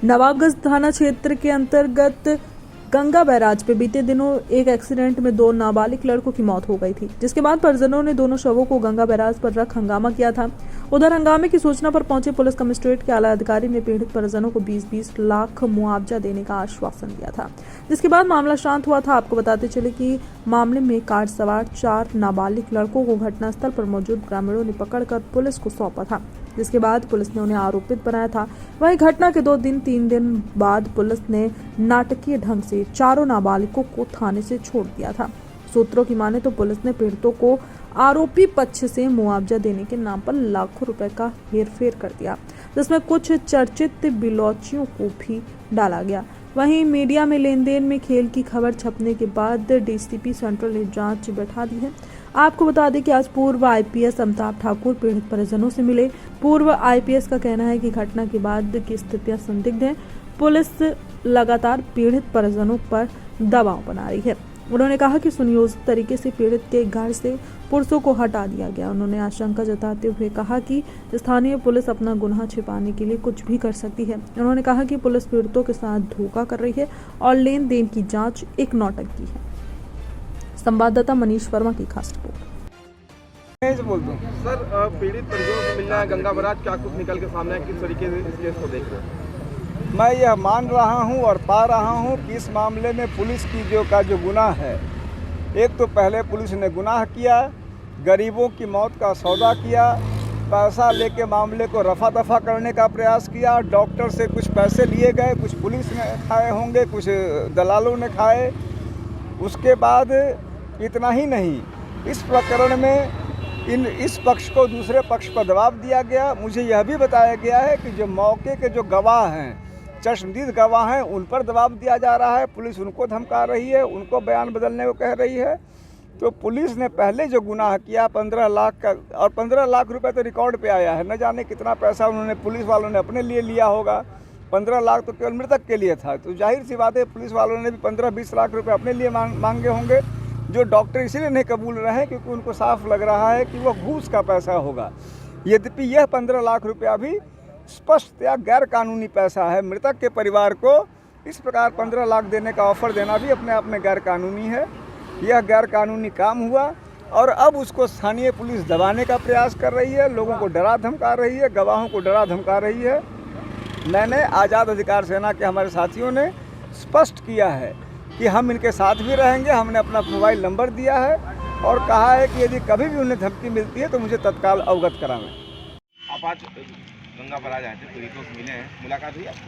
नवाबगंज थाना क्षेत्र के अंतर्गत गंगा बैराज पे बीते दिनों एक एक्सीडेंट में 2 नाबालिग लड़कों की मौत हो गई थी, जिसके बाद परिजनों ने दोनों शवों को गंगा बैराज पर रख हंगामा किया था। उधर हंगामे की सूचना पर पहुंचे पुलिस कमिश्नरेट के आला अधिकारी ने पीड़ित परिजनों को 20-20 लाख मुआवजा देने का आश्वासन दिया था, जिसके बाद मामला शांत हुआ था। आपको बताते चले कि मामले में कार सवार 4 नाबालिग लड़कों को घटनास्थल पर मौजूद ग्रामीणों ने पकड़कर पुलिस को सौंपा था, जिसके बाद पुलिस ने उन्हें आरोपित बनाया था। वहीं घटना के 3 दिन बाद पुलिस ने नाटकीय ढंग से चारों नाबालिगों को थाने से छोड़ दिया था। सूत्रों की माने तो पुलिस ने पीड़ितों को आरोपी पक्ष से मुआवजा देने के नाम पर लाखों रुपए का हेरफेर कर दिया, जिसमें कुछ चर्चित बिलौचियों को भी डाला गया। वहीं मीडिया में लेन देन में खेल की खबर छपने के बाद डीसीपी सेंट्रल ने जांच बैठा दी है। आपको बता दें कि आज पूर्व आईपीएस अमिताभ ठाकुर पीड़ित परिजनों से मिले। पूर्व आईपीएस का कहना है कि घटना के बाद की स्थितियां संदिग्ध हैं। पुलिस लगातार पीड़ित परिजनों पर दबाव बना रही है। उन्होंने कहा कि सुनियोजित तरीके से पीड़ित के घर से पुरुषों को हटा दिया गया। उन्होंने आशंका जताते हुए कहा कि स्थानीय पुलिस अपना गुनाह छिपाने के लिए कुछ भी कर सकती है। उन्होंने कहा कि पुलिस पीड़ितों के साथ धोखा कर रही है और लेन देन की जांच एक नौटंकी है। संवाददाता मनीष वर्मा की खास रिपोर्ट। बोल दूं सर, पीड़ित परिजनों से मिलना है गंगा बैराज, क्या कुछ निकल के सामने है, किस तरीके से इस केस को देख रहे हैं? मैं यह मान रहा हूं और पा रहा हूं कि इस मामले में पुलिस की जो गुनाह है, एक तो पहले पुलिस ने गुनाह किया, गरीबों की मौत का सौदा किया, पैसा लेके मामले को रफा दफा करने का प्रयास किया। डॉक्टर से कुछ पैसे लिए गए, कुछ पुलिस ने खाए होंगे, कुछ दलालों ने खाए। उसके बाद इतना ही नहीं, इस प्रकरण में इस पक्ष को दूसरे पक्ष पर दबाव दिया गया। मुझे यह भी बताया गया है कि जो मौके के जो गवाह हैं, चश्मदीद गवाह हैं, उन पर दबाव दिया जा रहा है। पुलिस उनको धमका रही है, उनको बयान बदलने को कह रही है। तो पुलिस ने पहले जो गुनाह किया 15 लाख का, और 15 लाख रुपए तो रिकॉर्ड पे आया है, न जाने कितना पैसा उन्होंने पुलिस वालों ने अपने लिए लिया होगा। 15 लाख तो केवल मृतक के लिए था, तो जाहिर सी बात है पुलिस वालों ने भी 15-20 लाख रुपए अपने लिए मांगे होंगे, जो डॉक्टर इसलिए नहीं कबूल रहे हैं क्योंकि उनको साफ लग रहा है कि वह घूस का पैसा होगा। यद्यपि यह 15 लाख रुपया भी स्पष्टतया गैर कानूनी पैसा है। मृतक के परिवार को इस प्रकार 15 लाख देने का ऑफर देना भी अपने आप में गैर कानूनी है। यह गैर कानूनी काम हुआ और अब उसको स्थानीय पुलिस दबाने का प्रयास कर रही है, लोगों को डरा धमका रही है, गवाहों को डरा धमका रही है। मैंने आज़ाद अधिकार सेना के हमारे साथियों ने स्पष्ट किया है कि हम इनके साथ भी रहेंगे। हमने अपना मोबाइल नंबर दिया है और कहा है कि यदि कभी भी उन्हें धमकी मिलती है तो मुझे तत्काल अवगत कराएं। आप आज गंगा बैराज आए थे, पीड़ितों से मिले हैं, मुलाकात हुई आपकी?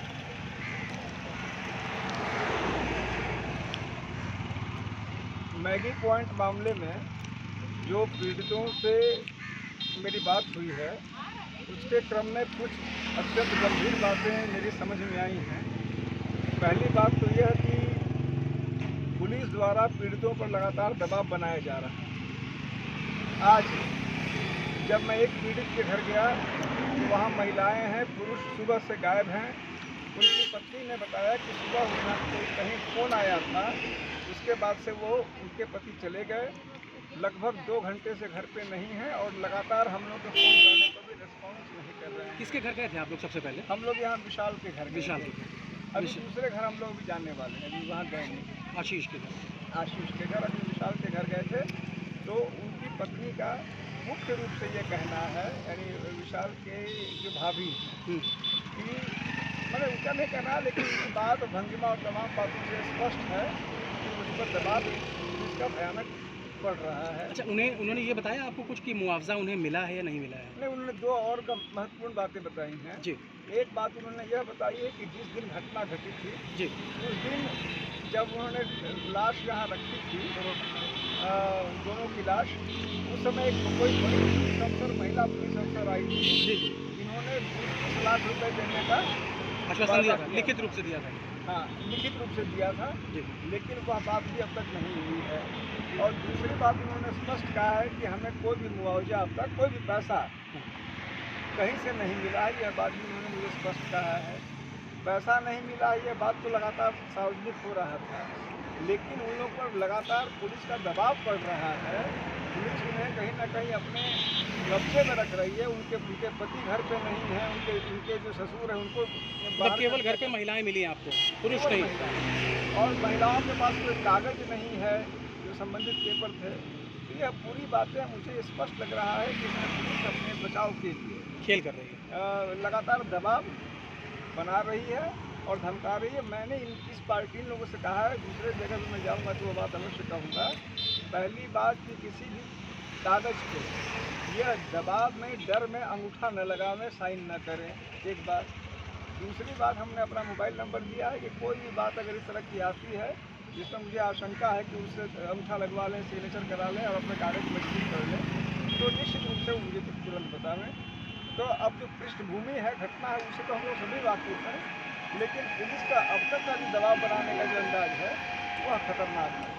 मैगी पॉइंट मामले में जो पीड़ितों से मेरी बात हुई है, उसके क्रम में कुछ अत्यंत गंभीर बातें मेरी समझ में आई हैं। पहली बात तो यह कि पुलिस द्वारा पीड़ितों पर लगातार दबाव बनाया जा रहा है। आज जब मैं एक पीड़ित के घर गया तो वहाँ महिलाएं हैं, पुरुष सुबह से गायब हैं। उनकी पत्नी ने बताया कि सुबह उनका कोई कहीं फ़ोन आया था, उसके बाद से वो उनके पति चले गए। लगभग 2 घंटे से घर पे नहीं है और लगातार हम लोग को फ़ोन करने पर भी रिस्पॉन्स नहीं कर रहे हैं। किसके घर गए थे आप लोग सबसे पहले? हम लोग यहाँ विशाल के घर गए। विशाल के घर। अभी दूसरे घर हम लोग भी जाने वाले हैं, अभी वहाँ गए नहीं। आशीष के घर। आशीष के घर, अभी विशाल के घर गए थे। तो उनकी पत्नी का मुख्य रूप से ये कहना है, यानी विशाल के जो भाभी कि मतलब उनका नहीं कहना है, लेकिन उनकी बात भंगिमा और तमाम बातों से स्पष्ट है कि मुझ पर दबाव इसका भयानक पड़ रहा है। अच्छा, उन्होंने ये बताया आपको कुछ कि मुआवजा उन्हें मिला है या नहीं मिला है? नहीं, उन्होंने 2 और महत्वपूर्ण बातें बताई हैं जी। एक बात उन्होंने यह बताई है कि जिस दिन घटना घटी थी जी, उस दिन जब उन्होंने लाश यहाँ रखी थी, दोनों की लाश, उस समय एक कोई बड़ी पुलिस अफसर, महिला पुलिस अफसर आई थी। जी। इन्होंने 20 लाख रुपए देने का आश्वासन दिया था, लिखित रूप से दिया था। हाँ, लिखित रूप से दिया था। जी। लेकिन वह बात भी अब तक नहीं हुई है। और दूसरी बात उन्होंने स्पष्ट कहा है कि हमें कोई भी मुआवजा, अब तक कोई भी पैसा कहीं से नहीं मिला है। यह बात भी उन्होंने मुझे स्पष्ट कहा है। पैसा नहीं मिला, यह बात तो लगातार सार्वजनिक हो रहा था, लेकिन उन लोगों पर लगातार पुलिस का दबाव पड़ रहा है पुलिस उन्हें कहीं ना कहीं अपने कब्जे में रख रही है। उनके पति घर पे नहीं है, उनके जो ससुर है उनको मतलब केवल घर पे महिलाएं मिली हैं आपको, पुरुष केवल नहीं? महिलाएं। और महिलाओं के पास कोई कागज नहीं है जो संबंधित पेपर थे। तो यह पूरी बातें मुझे स्पष्ट लग रहा है कि इसमें पुलिस अपने बचाव के लिए खेल कर रही है। लगातार दबाव बना रही है और धमका रही है। मैंने इस पार्टी लोगों से कहा है, दूसरे जगह भी मैं जाऊंगा तो वो बात अवश्य कहूँगा। पहली बात कि किसी भी कागज पे यह दबाव में, डर में अंगूठा न लगावें, साइन न करें, एक बात। दूसरी बात, हमने अपना मोबाइल नंबर दिया है कि कोई भी बात अगर इस तरह की आती है जिसमें मुझे आशंका है कि उससे अंगूठा लगवा लें, सिग्नेचर करा लें और अपने कागज मजबूत कर लें, तो निश्चित रूप से मुझे तुरंत बतावें। तो अब जो पृष्ठभूमि है, घटना है, उसे तो हम लोग सभी वाकिफ हैं, लेकिन पुलिस का अब तक का जो दबाव बनाने का जो अंदाज है वह खतरनाक है।